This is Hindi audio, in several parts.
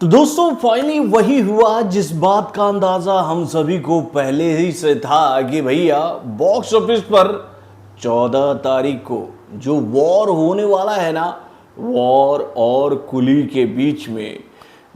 तो दोस्तों फाइनली वही हुआ जिस बात का अंदाजा हम सभी को पहले ही से था कि भैया बॉक्स ऑफिस पर 14 तारीख को जो वॉर होने वाला है ना, वॉर और कुली के बीच में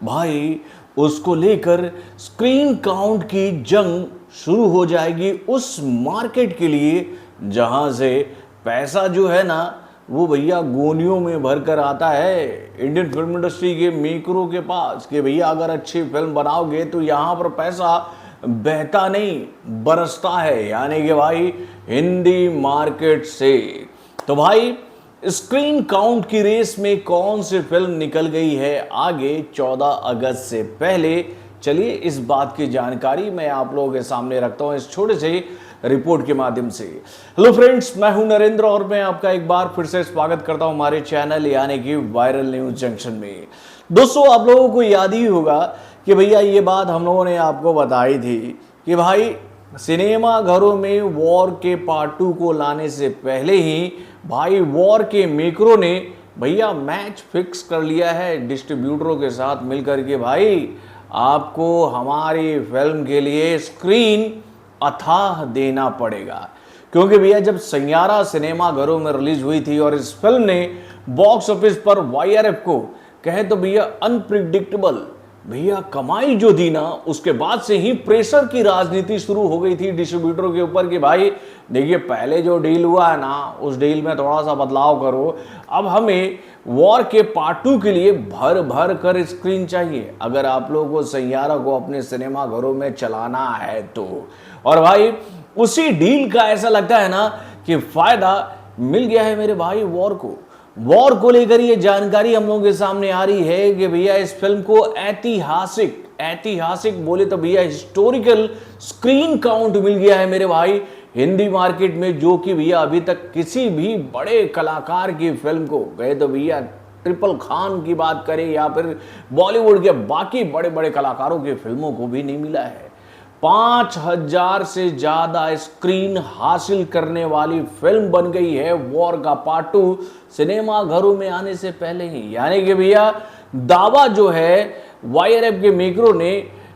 भाई, उसको लेकर स्क्रीन काउंट की जंग शुरू हो जाएगी उस मार्केट के लिए जहां से पैसा जो है ना वो भैया गोनियों में भर कर आता है इंडियन फिल्म इंडस्ट्री के मेकरों के पास कि भैया अगर अच्छी फिल्म बनाओगे तो यहाँ पर पैसा बहता नहीं बरसता है, यानी कि भाई हिंदी मार्केट से। तो भाई स्क्रीन काउंट की रेस में कौन सी फिल्म निकल गई है आगे 14 अगस्त से पहले, चलिए इस बात की जानकारी मैं आप लोगों के सामने रखता हूं इस छोटे से रिपोर्ट के माध्यम से। हेलो फ्रेंड्स, मैं हूं नरेंद्र और मैं आपका एक बार फिर से स्वागत करता हूं हमारे चैनल यानी कि वायरल न्यूज जंक्शन में। दोस्तों आप लोगों को याद ही होगा कि भैया ये बात हम लोगों ने आपको बताई थी कि भाई सिनेमा घरों में वॉर के पार्ट 2 को लाने से पहले ही भाई वॉर के मेकरों ने भैया मैच फिक्स कर लिया है डिस्ट्रीब्यूटरों के साथ मिलकर के, भाई आपको हमारी फिल्म के लिए स्क्रीन अथाह देना पड़ेगा। क्योंकि भैया जब सैयारा सिनेमा घरों में रिलीज हुई थी और इस फिल्म ने बॉक्स ऑफिस पर वाईआरएफ को कहे तो भैया अनप्रिडिक्टेबल भैया कमाई जो दी ना, उसके बाद से ही प्रेशर की राजनीति शुरू हो गई थी डिस्ट्रीब्यूटरों के ऊपर कि भाई देखिए पहले जो डील हुआ है ना उस डील में थोड़ा सा बदलाव करो, अब हमें वॉर के पार्ट 2 के लिए भर भर कर स्क्रीन चाहिए अगर आप लोगों को सैयारा को अपने सिनेमा घरों में चलाना है तो। और भाई उसी डील का ऐसा लगता है ना कि फायदा मिल गया है मेरे भाई वॉर को लेकर ये जानकारी हम लोगों के सामने आ रही है कि भैया इस फिल्म को ऐतिहासिक बोले तो भैया हिस्टोरिकल स्क्रीन काउंट मिल गया है मेरे भाई हिंदी मार्केट में, जो कि भैया अभी तक किसी भी बड़े कलाकार की फिल्म को गए तो भैया ट्रिपल खान की बात करें या फिर बॉलीवुड के बाकी बड़े बड़े कलाकारों की फिल्मों को भी नहीं मिला है। 5000 से ज्यादा स्क्रीन हासिल करने वाली फिल्म बन गई है वॉर का पार्ट 2 सिनेमा घरों में आने से पहले ही, यानी कि भैया दावा जो है वाईआरएफ के मेकरों ने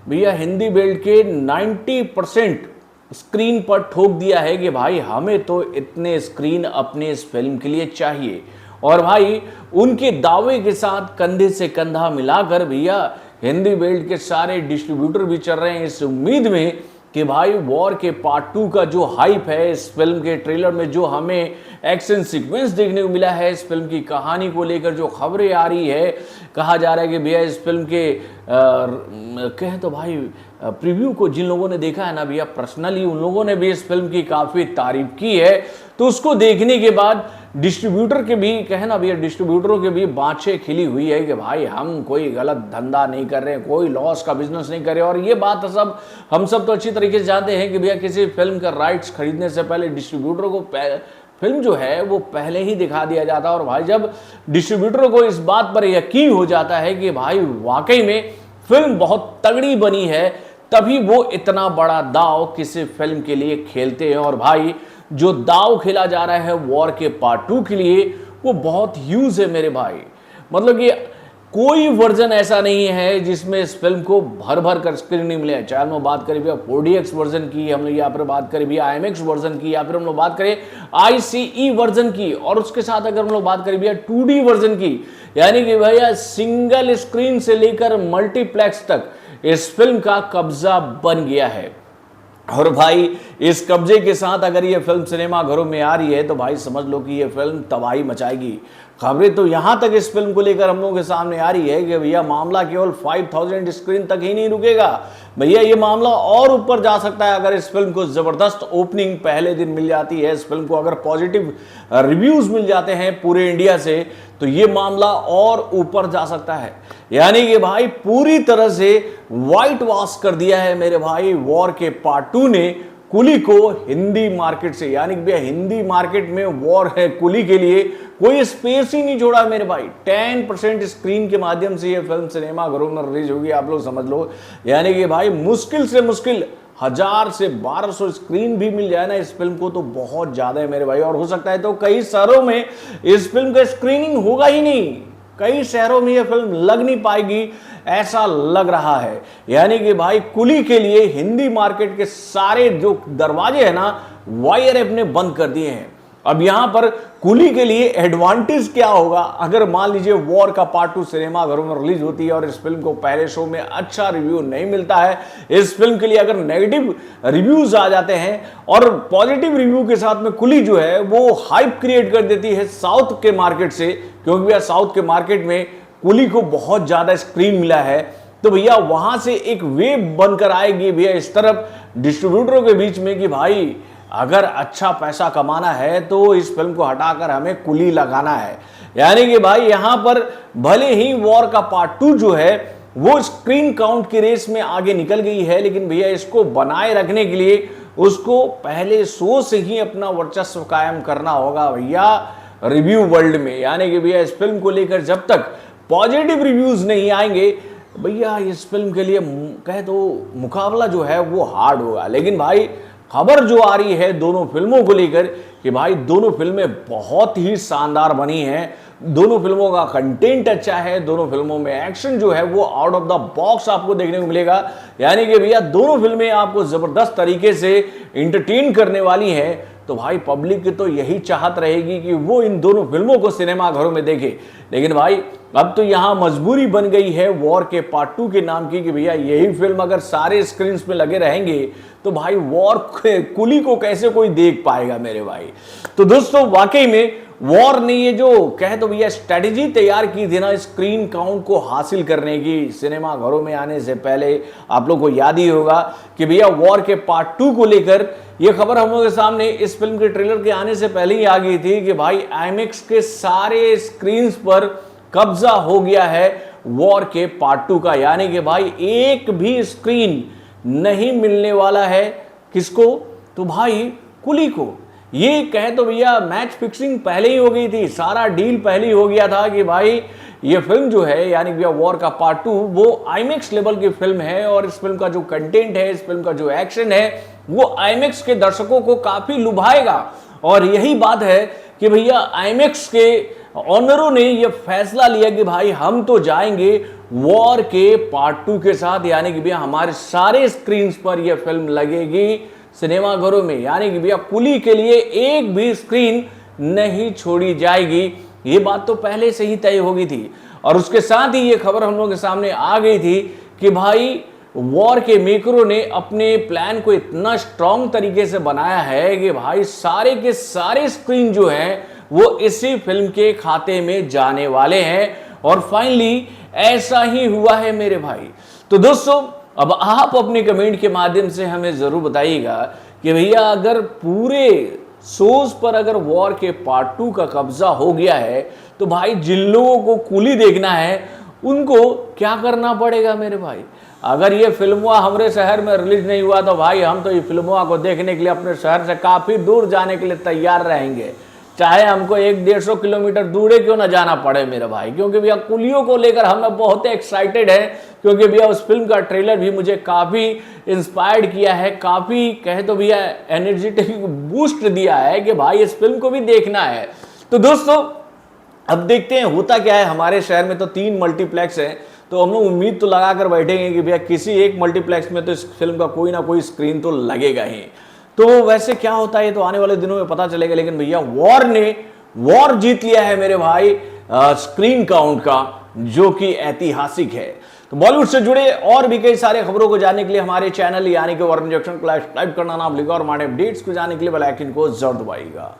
भैया हिंदी बेल्ट के 90% स्क्रीन पर ठोक दिया है कि भाई हमें तो इतने स्क्रीन अपने इस फिल्म के लिए चाहिए। और भाई उनके दावे के साथ कंधे से कंधा मिलाकर भैया हिंदी बेल्ट के सारे डिस्ट्रीब्यूटर भी चल रहे हैं इस उम्मीद में कि भाई वॉर के पार्ट 2 का जो हाइप है इस फिल्म के ट्रेलर में, जो हमें एक्शन सीक्वेंस देखने को मिला है, इस फिल्म की कहानी को लेकर जो खबरें आ रही है, कहा जा रहा है कि भैया इस फिल्म के कहें तो भाई प्रीव्यू को जिन लोगों ने देखा है ना भैया पर्सनली उन लोगों ने भी इस फिल्म की काफ़ी तारीफ की है। तो उसको देखने के बाद डिस्ट्रीब्यूटर के भी कहना भैया डिस्ट्रीब्यूटरों के भी बाँछें खिली हुई है कि भाई हम कोई गलत धंधा नहीं कर रहे हैं, कोई लॉस का बिजनेस नहीं कर रहे। और ये बात सब हम सब तो अच्छी तरीके से जानते हैं कि भैया किसी फिल्म का राइट्स खरीदने से पहले डिस्ट्रीब्यूटर को फिल्म जो है वो पहले ही दिखा दिया जाता है। और भाई जब डिस्ट्रीब्यूटरों को इस बात पर यकीन हो जाता है कि भाई वाकई में फिल्म बहुत तगड़ी बनी है, तभी वो इतना बड़ा दाव किसी फिल्म के लिए खेलते हैं। और भाई जो दाव खेला जा रहा है वॉर के पार्ट 2 के लिए वो बहुत ह्यूज है मेरे भाई। मतलब कि कोई वर्जन ऐसा नहीं है जिसमें इस फिल्म को भर भर कर स्क्रीन नहीं मिले, चाहे हम लोग बात करें भैया 4DX वर्जन की, हम लोग यहाँ पर बात करें भैया IMAX वर्जन की, या फिर हम लोग बात करें ICE वर्जन की, और उसके साथ अगर हम लोग बात करें भैया 2D वर्जन की, यानी कि भैया सिंगल स्क्रीन से लेकर मल्टीप्लेक्स तक इस फिल्म का कब्जा बन गया है। और भाई इस कब्जे के साथ अगर ये फिल्म सिनेमा घरों में आ रही है तो भाई समझ लो कि ये फिल्म तबाही मचाएगी। खबरें तो यहां तक इस फिल्म को लेकर हम लोगों के सामने आ रही है कि भैया मामला केवल 5000 स्क्रीन तक ही नहीं रुकेगा, भैया ये मामला और ऊपर जा सकता है अगर इस फिल्म को जबरदस्त ओपनिंग पहले दिन मिल जाती है, इस फिल्म को अगर पॉजिटिव रिव्यूज मिल जाते हैं पूरे इंडिया से तो ये मामला और ऊपर जा सकता है। यानी कि भाई पूरी तरह से वाइट वॉश कर दिया है मेरे भाई वॉर के पार्ट 2 ने कुली को हिंदी मार्केट से, यानी कि भैया हिंदी मार्केट में वॉर है कुली के लिए कोई स्पेस ही नहीं छोड़ा मेरे भाई। 10% स्क्रीन के माध्यम से ये फिल्म सिनेमा घरों में रिलीज होगी, आप लोग समझ लो। यानी कि भाई मुश्किल से मुश्किल 1000 से 1200 स्क्रीन भी मिल जाए ना इस फिल्म को तो बहुत ज्यादा है मेरे भाई। और हो सकता है तो कई शहरों में इस फिल्म का स्क्रीनिंग होगा ही नहीं, कई शहरों में ये फिल्म लग नहीं पाएगी ऐसा लग रहा है। यानी कि भाई कुली के लिए हिंदी मार्केट के सारे जो दरवाजे हैं ना YRF ने बंद कर दिए हैं। अब यहां पर कुली के लिए एडवांटेज क्या होगा, अगर मान लीजिए वॉर का पार्ट 2 सिनेमा घरों में रिलीज होती है और इस फिल्म को पहले शो में अच्छा रिव्यू नहीं मिलता है, इस फिल्म के लिए अगर नेगेटिव रिव्यूज आ जाते हैं और पॉजिटिव रिव्यू के साथ में कुली जो है वो हाइप क्रिएट कर देती है साउथ के मार्केट से, क्योंकि भैया साउथ के मार्केट में कुली को बहुत ज्यादा स्क्रीन मिला है, तो भैया वहां से एक वेव बनकर आएगी भैया इस तरफ डिस्ट्रीब्यूटरों के बीच में कि भाई अगर अच्छा पैसा कमाना है तो इस फिल्म को हटाकर हमें कुली लगाना है। यानी कि भाई यहां पर भले ही वॉर का पार्ट 2 जो है वो स्क्रीन काउंट की रेस में आगे निकल गई है, लेकिन भैया इसको बनाए रखने के लिए उसको पहले शो से ही अपना वर्चस्व कायम करना होगा भैया रिव्यू वर्ल्ड में। यानी कि भैया इस फिल्म को लेकर जब तक पॉजिटिव रिव्यूज नहीं आएंगे भैया इस फिल्म के लिए कहे तो मुकाबला जो है वो हार्ड होगा। लेकिन भाई खबर जो आ रही है दोनों फिल्मों को लेकर कि भाई दोनों फिल्में बहुत ही शानदार बनी हैं, दोनों फिल्मों का कंटेंट अच्छा है, दोनों फिल्मों में एक्शन जो है वो आउट ऑफ द बॉक्स आपको देखने को मिलेगा। यानी कि भैया दोनों फिल्में आपको जबरदस्त तरीके से इंटरटेन करने वाली हैं। तो भाई पब्लिक की तो यही चाहत रहेगी कि वो इन दोनों फिल्मों को सिनेमा घरों में देखे। लेकिन भाई अब तो यहां मजबूरी बन गई है वॉर के पार्ट 2 के नाम की कि भैया यही फिल्म अगर सारे स्क्रीन पे लगे रहेंगे तो भाई वॉर कुली को कैसे कोई देख पाएगा मेरे भाई। तो दोस्तों वाकई में वॉर ने ये जो कहे तो भैया स्ट्रेटेजी तैयार की थी ना स्क्रीन काउंट को हासिल करने की सिनेमा घरों में आने से पहले, आप लोग को याद ही होगा कि भैया वॉर के पार्ट 2 को लेकर ये खबर हम लोगों के सामने इस फिल्म के ट्रेलर के आने से पहले ही आ गई थी कि भाई IMAX के सारे स्क्रीन पर कब्जा हो गया है वॉर के पार्ट 2 का। यानी कि भाई एक भी स्क्रीन नहीं मिलने वाला है किसको, तो भाई कुली को। ये कहे तो भैया मैच फिक्सिंग पहले ही हो गई थी, सारा डील पहले ही हो गया था कि भाई ये फिल्म जो है यानी भैया वॉर का पार्ट 2 वो IMAX लेवल की फिल्म है और इस फिल्म का जो कंटेंट है, इस फिल्म का जो एक्शन है वो IMAX के दर्शकों को काफी लुभाएगा। और यही बात है कि भैया IMAX के ऑनरों ने यह फैसला लिया कि भाई हम तो जाएंगे वॉर के पार्ट 2 के साथ। यानी कि भैया हमारे सारे स्क्रीन पर यह फिल्म लगेगी सिनेमा घरों में। यानी कि भैया कुली के लिए एक भी स्क्रीन नहीं छोड़ी जाएगी। ये बात तो पहले से ही तय हो गई थी और उसके साथ ही ये खबर हम लोगों के सामने आ गई थी कि भाई वॉर के मेकरों ने अपने प्लान को इतना स्ट्रॉन्ग तरीके से बनाया है कि भाई सारे के सारे स्क्रीन जो हैं वो इसी फिल्म के खाते में जाने वाले हैं। और फाइनली ऐसा ही हुआ है मेरे भाई। तो दोस्तों अब आप अपने कमेंट के माध्यम से हमें जरूर बताइएगा कि भैया अगर पूरे शोज पर अगर वॉर के पार्ट 2 का कब्जा हो गया है तो भाई जिन लोगों को कुली देखना है उनको क्या करना पड़ेगा मेरे भाई। अगर ये फिल्मवा हमारे शहर में रिलीज नहीं हुआ तो भाई हम तो ये फिल्मवा को देखने के लिए अपने शहर से काफी दूर जाने के लिए तैयार रहेंगे, चाहे हमको 100-150 किलोमीटर दूर क्यों ना जाना पड़े मेरे भाई। क्योंकि भैया कुलियों को लेकर हम बहुत एक्साइटेड है, क्योंकि भैया उस फिल्म का ट्रेलर भी मुझे काफी इंस्पायर्ड किया है, काफी कहे तो भैया एनर्जेटिक बूस्ट दिया है कि भाई इस फिल्म को भी देखना है। तो दोस्तों अब देखते हैं होता क्या है। हमारे शहर में तो 3 मल्टीप्लेक्स है, तो हम लोग उम्मीद तो लगा कर बैठेंगे कि भैया किसी एक मल्टीप्लेक्स में तो इस फिल्म का कोई ना कोई स्क्रीन तो लगेगा ही। तो वैसे क्या होता है तो आने वाले दिनों में पता चलेगा। लेकिन भैया वॉर ने वॉर जीत लिया है मेरे भाई स्क्रीन काउंट का, जो कि ऐतिहासिक है। तो बॉलीवुड से जुड़े और भी कई सारे खबरों को जानने के लिए हमारे चैनल यानी कि वॉर इंजेक्शन को सब्सक्राइब करना ना भूलिएगा और हमारे अपडेट्स को जानने के लिए बेल आइकन को जरूर दबाइएगा।